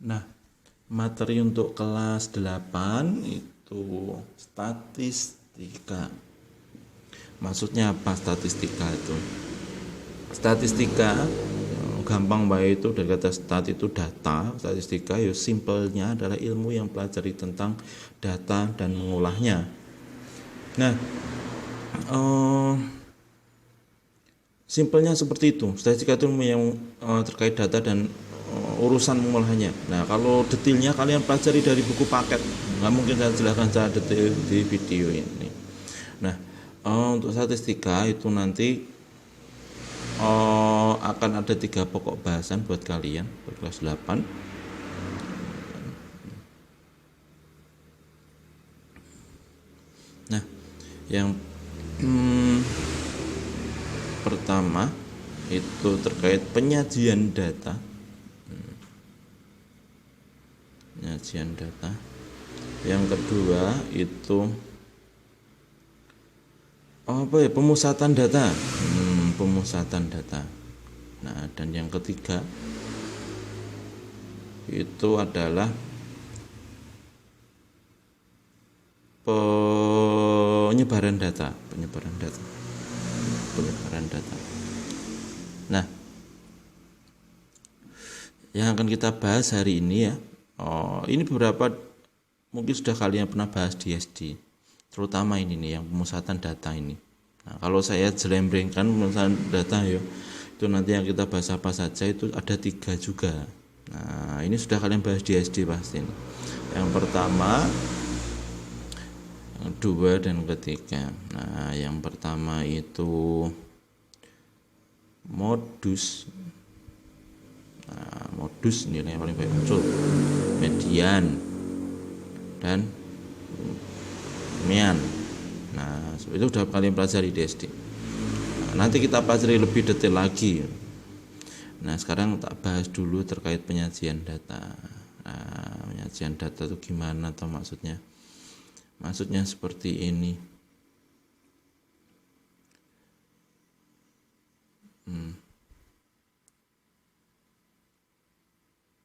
Nah, materi untuk kelas 8 itu statistika. Maksudnya apa statistika itu? Statistika gampang baik, itu dari kata stat itu data. Statistika ya simpelnya adalah ilmu yang pelajari tentang data dan mengolahnya. Nah, simpelnya seperti itu. Statistika itu ilmu yang terkait data dan urusan mengolahnya. Nah, kalau detailnya kalian pelajari dari buku paket. Nggak mungkin saya jelaskan secara detail di video ini. Nah, untuk statistika itu nanti akan ada 3 pokok bahasan buat kalian buat kelas 8. Nah, yang pertama itu terkait penyajian data. Penyajian data. Yang kedua itu pemusatan data. Pemusatan data. Nah, dan yang ketiga itu adalah penyebaran data. Nah, yang akan kita bahas hari ini ya, ini beberapa mungkin sudah kalian pernah bahas di SD, terutama ini nih yang pemusatan data ini. Nah, kalau saya jelembrengkan pemusatan data ya, itu nanti yang kita bahas apa saja itu ada 3 juga. Nah, ini sudah kalian bahas di SD pasti ini. Yang pertama, yang kedua dan ketiga. Nah, yang pertama itu modus. Nah, modus nilai yang paling banyak muncul, median dan mean. Nah, itu sudah kalian pelajari di SD. Nah, nanti kita pelajari lebih detail lagi. Nah, sekarang tak bahas dulu terkait penyajian data. Nah, penyajian data itu gimana atau maksudnya? Maksudnya seperti ini.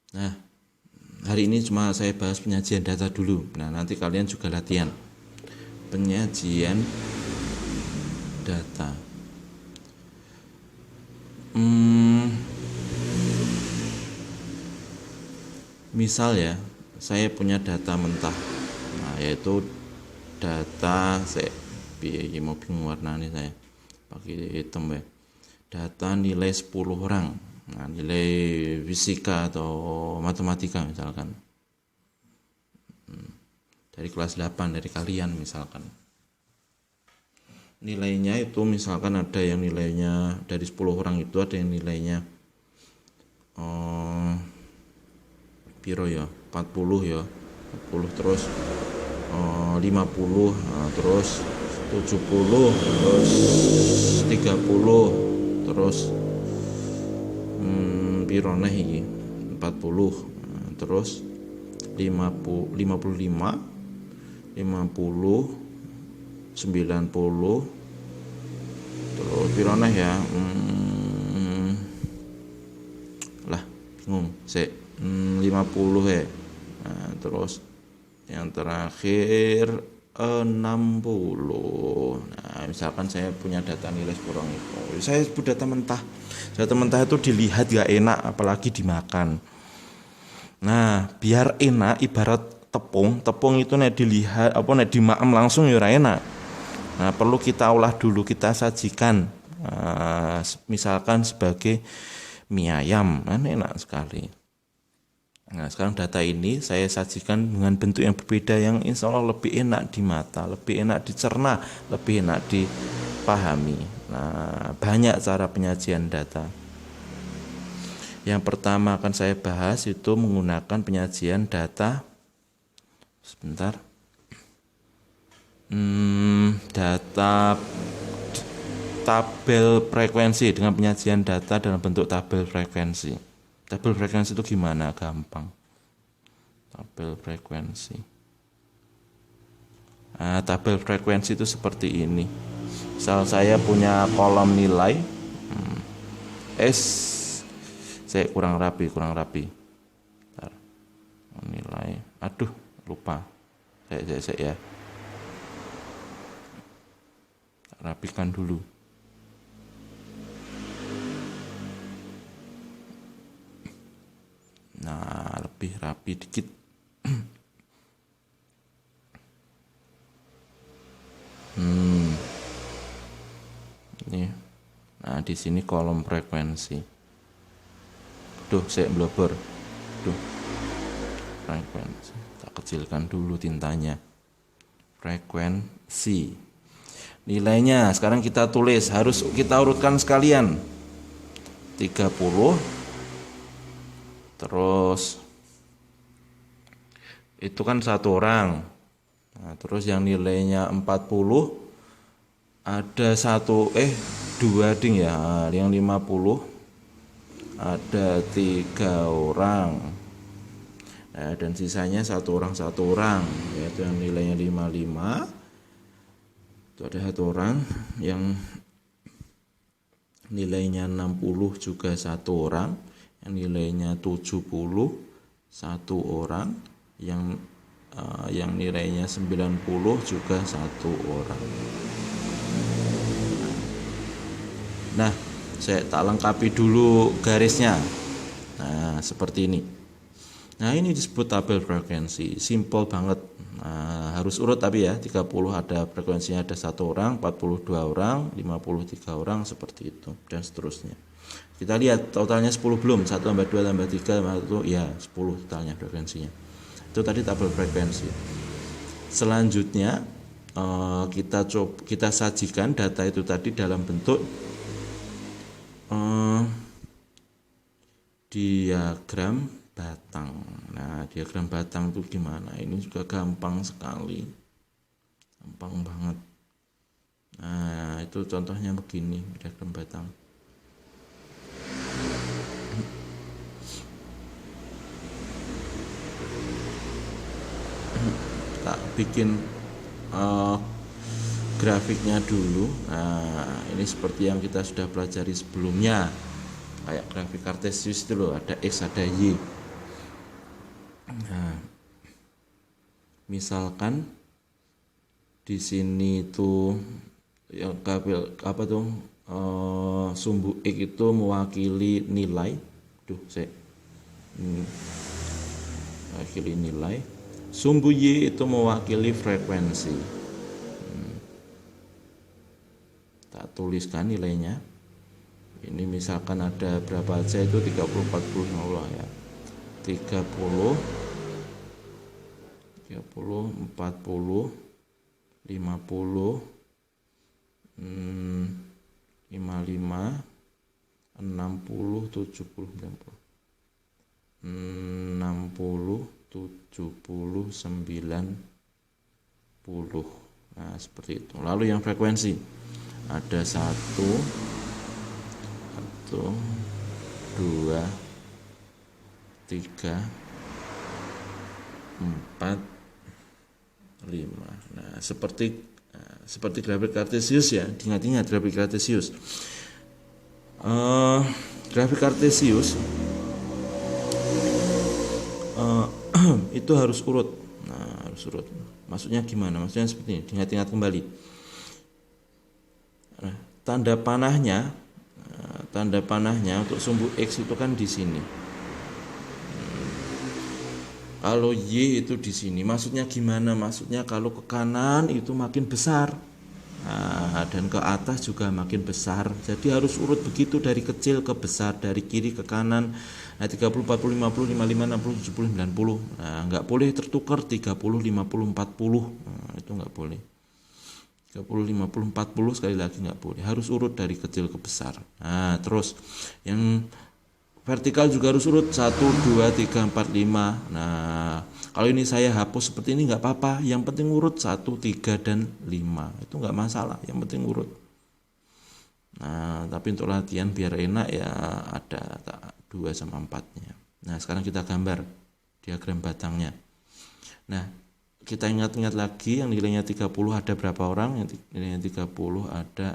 Nah, hari ini cuma saya bahas penyajian data dulu. Nah, nanti kalian juga latihan penyajian data. Misal ya, saya punya data mentah. Nah, yaitu data saya mau bingung warnanya saya pakai hitam ya. Data nilai 10 orang. Nah, nilai fisika atau matematika misalkan. Dari kelas 8 dari kalian misalkan. Nilainya itu misalkan ada yang nilainya dari 10 orang itu ada yang nilainya piro ya? 40 ya. 40 terus 50, terus 70, terus 30, terus piro neh iki 40, terus 50, 55, 50, 90, terus piro neh ya, lah bingung sik, 50 ya. Nah, terus yang terakhir 60. Nah, misalkan saya punya data nilai 10 itu, saya sebut data mentah. Data mentah itu dilihat gak enak, apalagi dimakan. Nah, biar enak ibarat tepung itu nek dilihat nek dimakan langsung ya ora enak. Nah, perlu kita olah dulu, kita sajikan. Misalkan sebagai mie ayam, enak sekali. Nah, sekarang data ini saya sajikan dengan bentuk yang berbeda yang insya Allah lebih enak di mata, lebih enak dicerna, lebih enak dipahami. Nah, banyak cara penyajian data. Yang pertama akan saya bahas itu menggunakan penyajian data. Sebentar. Data tabel frekuensi, dengan penyajian data dalam bentuk tabel frekuensi. Tabel frekuensi itu gimana? Gampang. Tabel frekuensi. Nah, tabel frekuensi itu seperti ini. Misal saya punya kolom nilai. Saya kurang rapi. Bentar. Aduh, lupa. Saya ya. Rapikan dulu. Nah, lebih rapi dikit. Ini. Nah, di sini kolom frekuensi. Duh, saya blobor. Duh. Frekuensi. Tak kecilkan dulu tintanya. Frekuensi. Nilainya sekarang kita tulis, harus kita urutkan sekalian. 30. Terus itu kan satu orang. Nah, terus yang nilainya 40 ada dua ding ya. Yang 50 ada 3 orang. Nah, dan sisanya satu orang, yaitu yang nilainya 55. Itu ada satu orang, yang nilainya 60 juga satu orang, yang nilainya 70 satu orang, yang nilainya 90 juga satu orang. Nah, saya tak lengkapi dulu garisnya. Nah, seperti ini. Nah, ini disebut tabel frekuensi. Simple banget. Nah, harus urut tapi ya, 30 ada frekuensinya ada satu orang, 42 orang, 53 orang, seperti itu, dan seterusnya. Kita lihat totalnya 10 belum? 1 tambah 2 tambah 3 tambah 1, ya 10 totalnya frekuensinya. Itu tadi tabel frekuensi. Selanjutnya kita sajikan data itu tadi dalam bentuk diagram batang. Nah, diagram batang itu gimana? Ini juga gampang sekali. Gampang banget. Nah, itu contohnya begini, diagram batang. Tak bikin grafiknya dulu. Nah, ini seperti yang kita sudah pelajari sebelumnya. Kayak grafik kartesius itu loh, ada X, ada Y. Nah, misalkan di sini tuh yang sumbu X itu mewakili nilai. Mewakili nilai. Sumbu Y itu mewakili frekuensi. Tak tuliskan nilainya. Ini misalkan ada berapa aja, itu 30, 40, 50 ya. 30, 40, 50, 55, 60, 70, 90. 60, 70, 90. Nah, seperti itu. Lalu yang frekuensi ada 1, 2, 3, 4, 5. Nah, seperti grafik kartesius ya. Ingat-ingat grafik kartesius. Grafik kartesius itu harus urut. Nah, harus urut. Maksudnya gimana? Maksudnya seperti ini. Ingat-ingat kembali. Nah, tanda panahnya untuk sumbu X itu kan di sini. Kalau Y itu di sini. Maksudnya gimana? Maksudnya kalau ke kanan itu makin besar. Nah, dan ke atas juga makin besar. Jadi harus urut begitu dari kecil ke besar, dari kiri ke kanan. Nah, 30, 40, 50, 55, 60, 70, 90. Nah, enggak boleh tertukar 30, 50, 40. Nah, itu enggak boleh. 30, 50, 40 sekali lagi enggak boleh. Harus urut dari kecil ke besar. Nah, terus yang vertikal juga harus urut 1, 2, 3, 4, 5. Nah, kalau ini saya hapus seperti ini nggak apa-apa. Yang penting urut 1, 3, dan 5. Itu nggak masalah. Yang penting urut. Nah, tapi untuk latihan biar enak ya ada 2 sama 4-nya. Nah, sekarang kita gambar diagram batangnya. Nah, kita ingat-ingat lagi yang nilainya 30 ada berapa orang? Yang nilainya 30 ada,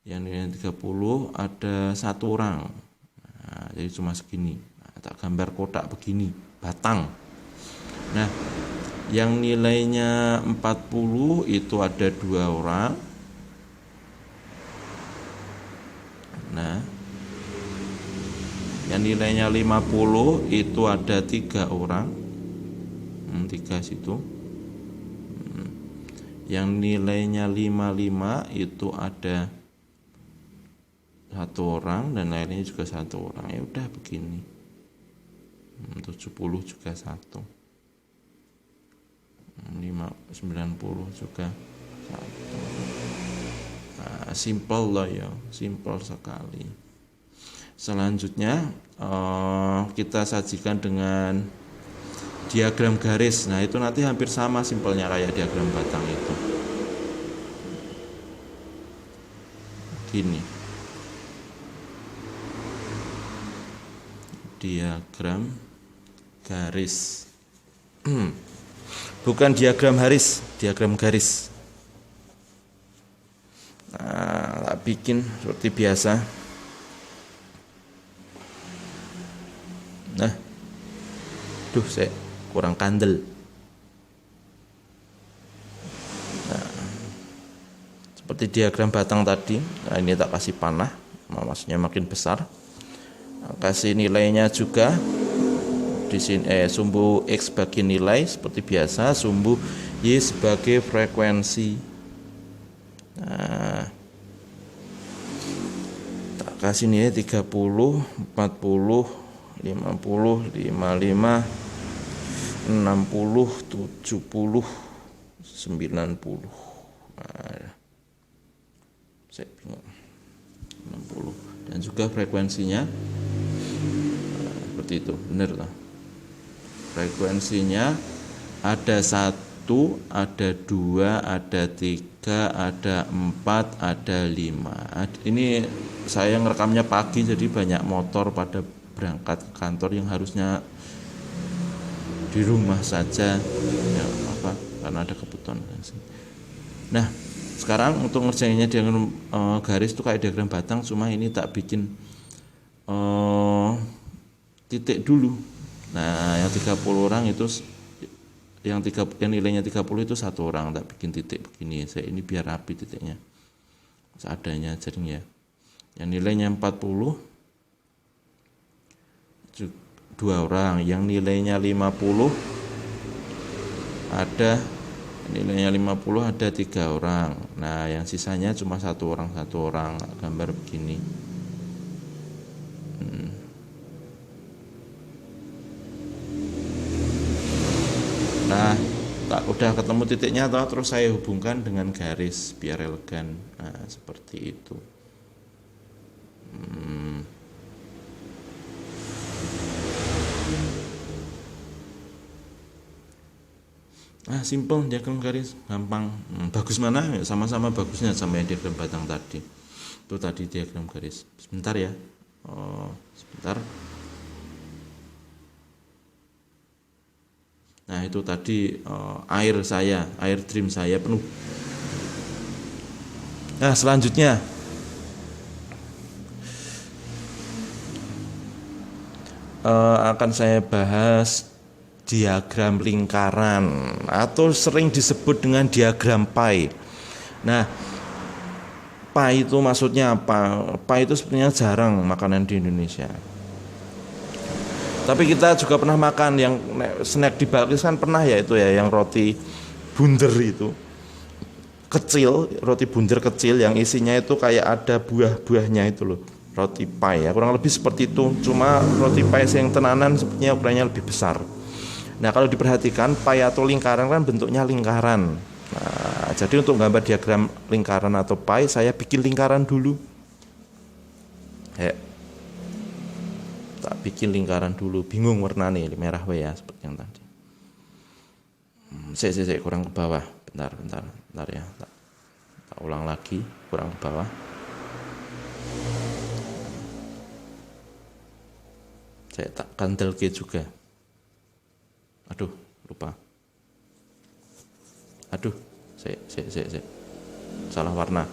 yang nilainya 30 ada satu orang. Nah, jadi cuma segini. Nah, tak gambar kotak begini. batang. Nah, yang nilainya 40 itu ada 2 orang. Nah, yang nilainya 50 itu ada 3 orang. 3 situ. Yang nilainya 55 itu ada 1 orang dan lainnya juga 1 orang. Ya udah begini. 70 juga 1. 90 juga 1. Nah, simple lah ya, simple sekali. Selanjutnya kita sajikan dengan diagram garis. Nah, itu nanti hampir sama simpelnya kayak diagram batang itu. Gini. Diagram garis. Bukan diagram haris, diagram garis. Nah, tak bikin seperti biasa. Nah, saya kurang kandel. Nah, seperti diagram batang tadi. Nah, ini tak kasih panah, maksudnya makin besar. Nah, kasih nilainya juga. Di sini sumbu X bagi nilai seperti biasa, sumbu Y sebagai frekuensi. Nah, tak kasih nilai 30, 40, 50, 55, 60, 70, 90. Nah, saya bingung. 60 dan juga frekuensinya seperti itu, benar lah. Frekuensinya ada 1, ada 2, ada 3, ada 4, ada 5. Ini saya ngerekamnya pagi, jadi banyak motor pada berangkat ke kantor yang harusnya di rumah saja ya, karena ada kebutuhan. Nah, sekarang untuk ngerjainnya diagram garis itu kayak diagram batang, cuma ini tak bikin titik dulu. Nah, yang 30 orang itu yang nilainya 30 itu 1 orang, tak bikin titik begini. Saya ini biar rapi titiknya. Seadanya jadinya. Yang nilainya 40 2 orang, yang nilainya 50 ada 3 orang. Nah, yang sisanya cuma 1 orang, gambar begini. Nah, udah ketemu titiknya terus saya hubungkan dengan garis biar elegan. Nah, seperti itu. Nah, simple diagram garis, gampang. Bagus mana? Sama-sama bagusnya sama yang diagram batang tadi. Itu tadi diagram garis. Sebentar ya. Sebentar. Nah, itu tadi air dream saya penuh. Nah, selanjutnya akan saya bahas diagram lingkaran atau sering disebut dengan diagram pi. Nah, pi itu maksudnya apa? Pi itu sebenarnya jarang makanan di Indonesia. Tapi kita juga pernah makan yang snack di Balkis kan pernah ya itu ya, yang roti bunder itu kecil, roti bunder kecil yang isinya itu kayak ada buah-buahnya itu loh, roti pai ya, kurang lebih seperti itu. Cuma roti pai yang tenanan sepertinya ukurannya lebih besar. Nah, kalau diperhatikan pai atau lingkaran kan bentuknya lingkaran. Nah, jadi untuk gambar diagram lingkaran atau pai saya bikin lingkaran dulu. Tak bikin lingkaran dulu, bingung warna nih, merah ya seperti yang tadi. Saya kurang ke bawah, bentar ya, tak ulang lagi, kurang ke bawah. Saya tak Ctrl G juga. Aduh, lupa. Saya salah warna.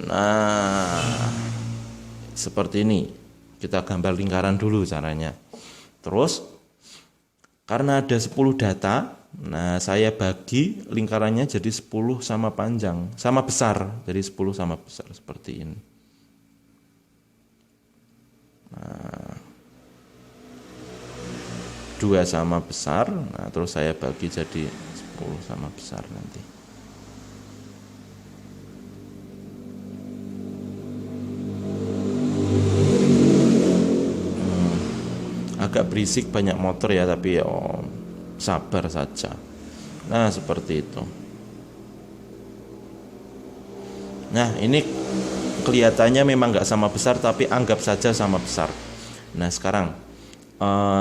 Nah, seperti ini. Kita gambar lingkaran dulu caranya. Terus karena ada 10 data, nah saya bagi lingkarannya jadi 10 sama panjang, sama besar. Jadi 10 sama besar seperti ini. Nah, 2 sama besar, nah terus saya bagi jadi 10 sama besar nanti. Agak berisik banyak motor ya, tapi ya sabar saja. Nah seperti itu. Nah ini kelihatannya memang nggak sama besar, tapi anggap saja sama besar. Nah sekarang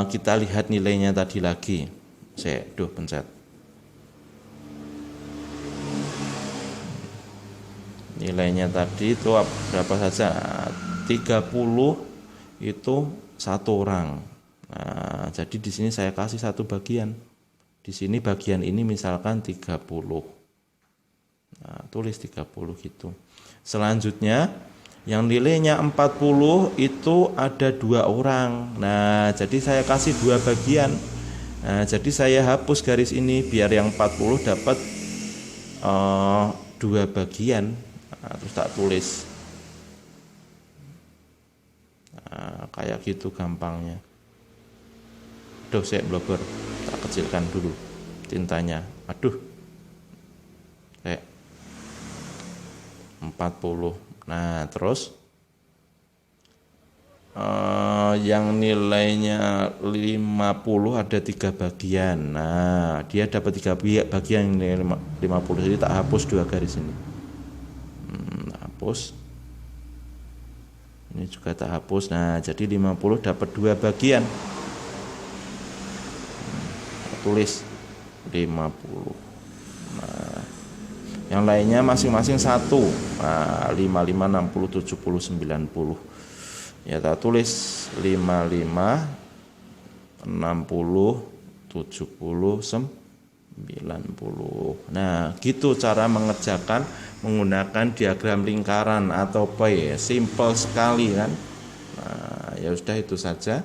kita lihat nilainya tadi lagi. Saya pencet. Nilainya tadi itu berapa saja? 30 itu satu orang. Nah, jadi di sini saya kasih satu bagian. Di sini bagian ini misalkan 30. Nah, tulis 30 gitu. Selanjutnya yang nilainya 40 itu ada 2 orang. Nah, jadi saya kasih 2 bagian. Nah, jadi saya hapus garis ini biar yang 40 dapat 2 bagian. Nah, terus tak tulis. Nah, kayak gitu gampangnya. Aduh, saya blogger, tak kecilkan dulu tintanya. Aduh, kayak 40. Nah, terus yang nilainya 50 ada 3 bagian. Nah, dia dapat 3 bagian nilai 50. Jadi tak hapus 2 garis ini. Hapus. Ini juga tak hapus. Nah, jadi 50 dapat 2 bagian. Tulis 50. Nah, yang lainnya masing-masing 1. Nah, 55, 60, 70, 90. Ya, tak tulis 55, 60, 70, 90. Nah, gitu cara mengerjakan menggunakan diagram lingkaran atau P. Simple sekali kan. Nah, ya sudah itu saja.